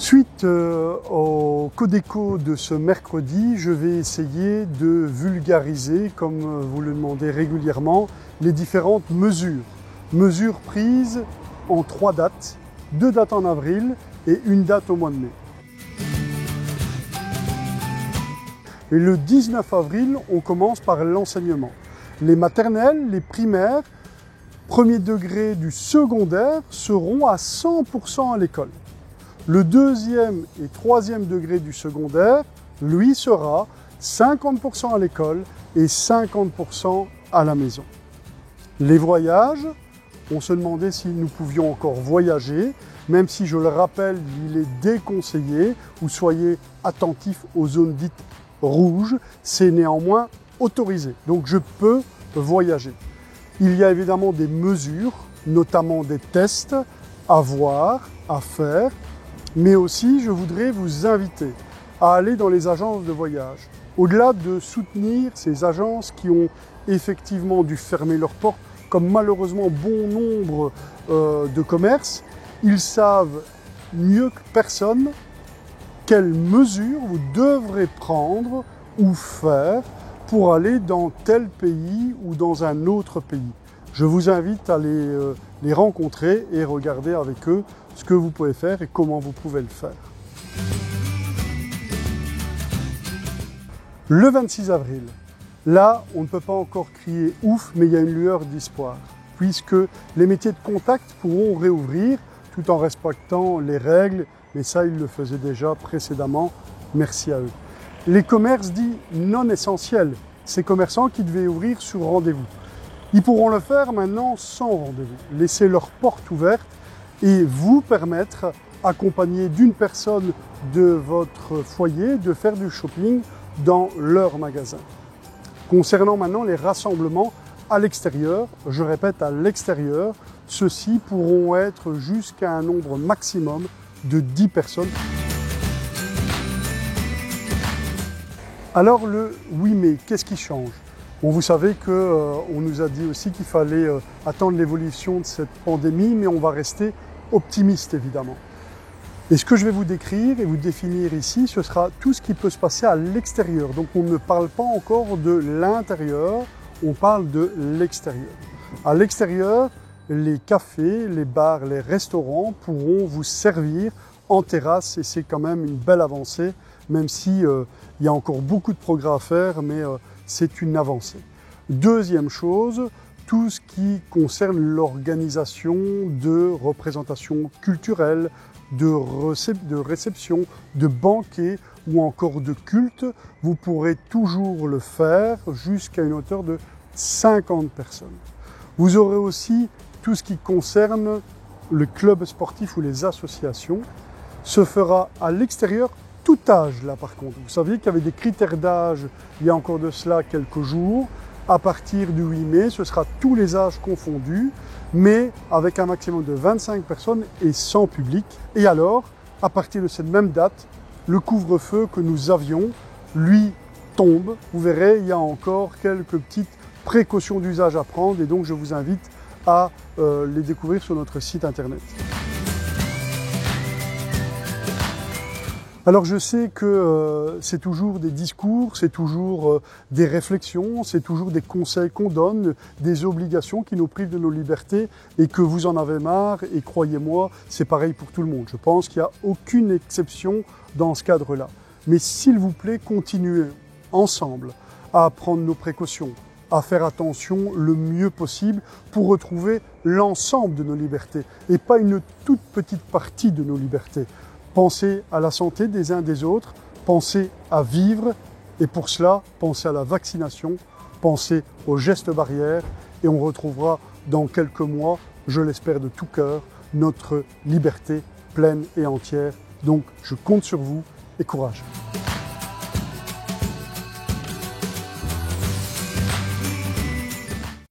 Suite au Codeco de ce mercredi, je vais essayer de vulgariser, comme vous le demandez régulièrement, les différentes mesures. Mesures prises en 3 dates, 2 dates en avril et une date au mois de mai. Et le 19 avril, on commence par l'enseignement. Les maternelles, les primaires, premier degré du secondaire seront à 100% à l'école. Le deuxième et troisième degré du secondaire, lui, sera 50% à l'école et 50% à la maison. Les voyages, on se demandait si nous pouvions encore voyager, même si je le rappelle, il est déconseillé, ou soyez attentifs aux zones dites rouges, c'est néanmoins autorisé. Donc je peux voyager. Il y a évidemment des mesures, notamment des tests à voir, à faire, mais aussi je voudrais vous inviter à aller dans les agences de voyage. Au-delà de soutenir ces agences qui ont effectivement dû fermer leurs portes, comme malheureusement bon nombre de commerces, ils savent mieux que personne quelles mesures vous devrez prendre ou faire pour aller dans tel pays ou dans un autre pays. Je vous invite à les rencontrer et regarder avec eux ce que vous pouvez faire et comment vous pouvez le faire. Le 26 avril, là, on ne peut pas encore crier ouf, mais il y a une lueur d'espoir, puisque les métiers de contact pourront réouvrir tout en respectant les règles, mais ça, ils le faisaient déjà précédemment, merci à eux. Les commerces dits non essentiels, ces commerçants qui devaient ouvrir sur rendez-vous, ils pourront le faire maintenant sans rendez-vous, laisser leurs portes ouvertes et vous permettre, accompagné d'une personne de votre foyer, de faire du shopping dans leur magasin. Concernant maintenant les rassemblements à l'extérieur, je répète à l'extérieur, ceux-ci pourront être jusqu'à un nombre maximum de 10 personnes. Alors le 8 mai, qu'est-ce qui change? Bon, vous savez qu'on nous a dit aussi qu'il fallait attendre l'évolution de cette pandémie, mais on va rester optimiste évidemment. Et ce que je vais vous décrire et vous définir ici, ce sera tout ce qui peut se passer à l'extérieur. Donc on ne parle pas encore de l'intérieur, on parle de l'extérieur. À l'extérieur, les cafés, les bars, les restaurants pourront vous servir en terrasse et c'est quand même une belle avancée, même si il y a encore beaucoup de progrès à faire, mais c'est une avancée. Deuxième chose, tout ce qui concerne l'organisation de représentations culturelles, de réception, de banquets ou encore de culte, vous pourrez toujours le faire jusqu'à une hauteur de 50 personnes. Vous aurez aussi tout ce qui concerne le club sportif ou les associations. Se fera à l'extérieur, tout âge là par contre. Vous saviez qu'il y avait des critères d'âge il y a encore de cela quelques jours. À partir du 8 mai, ce sera tous les âges confondus, mais avec un maximum de 25 personnes et sans public. Et alors, à partir de cette même date, le couvre-feu que nous avions, lui, tombe. Vous verrez, il y a encore quelques petites précautions d'usage à prendre et donc je vous invite à les découvrir sur notre site internet. Alors je sais que c'est toujours des discours, c'est toujours des réflexions, c'est toujours des conseils qu'on donne, des obligations qui nous privent de nos libertés et que vous en avez marre et croyez-moi, c'est pareil pour tout le monde. Je pense qu'il n'y a aucune exception dans ce cadre-là. Mais s'il vous plaît, continuez ensemble à prendre nos précautions, à faire attention le mieux possible pour retrouver l'ensemble de nos libertés et pas une toute petite partie de nos libertés. Pensez à la santé des uns des autres, pensez à vivre et pour cela, pensez à la vaccination, pensez aux gestes barrières et on retrouvera dans quelques mois, je l'espère de tout cœur, notre liberté pleine et entière. Donc je compte sur vous et courage.